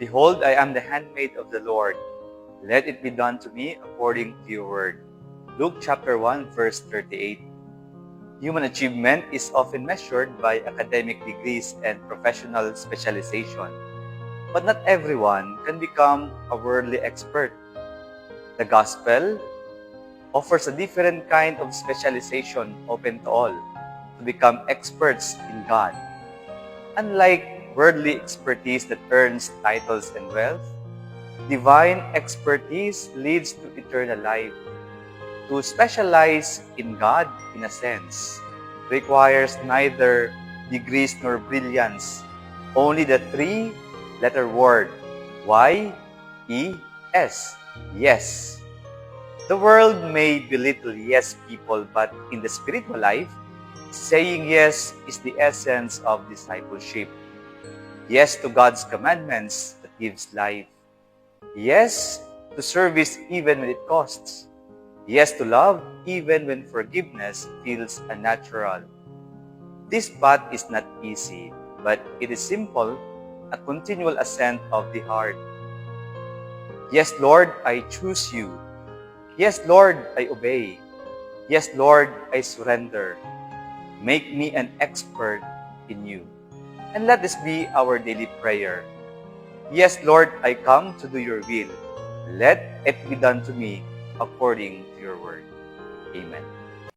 Behold, I am the handmaid of the Lord. Let it be done to me according to your word. Luke chapter 1, verse 38. Human achievement is often measured by academic degrees and professional specialization. But not everyone can become a worldly expert. The gospel offers a different kind of specialization open to all to become experts in God. Unlike worldly expertise that earns titles and wealth, divine expertise leads to eternal life. To specialize in God, in a sense, requires neither degrees nor brilliance, only the three-letter word, Y-E-S, yes. The world may belittle yes people, but in the spiritual life, saying yes is the essence of discipleship. Yes to God's commandments that gives life. Yes to service even when it costs. Yes to love even when forgiveness feels unnatural. This path is not easy, but it is simple, a continual ascent of the heart. Yes, Lord, I choose you. Yes, Lord, I obey. Yes, Lord, I surrender. Make me an expert in you. And let this be our daily prayer. Yes, Lord, I come to do your will. Let it be done to me according to your word. Amen.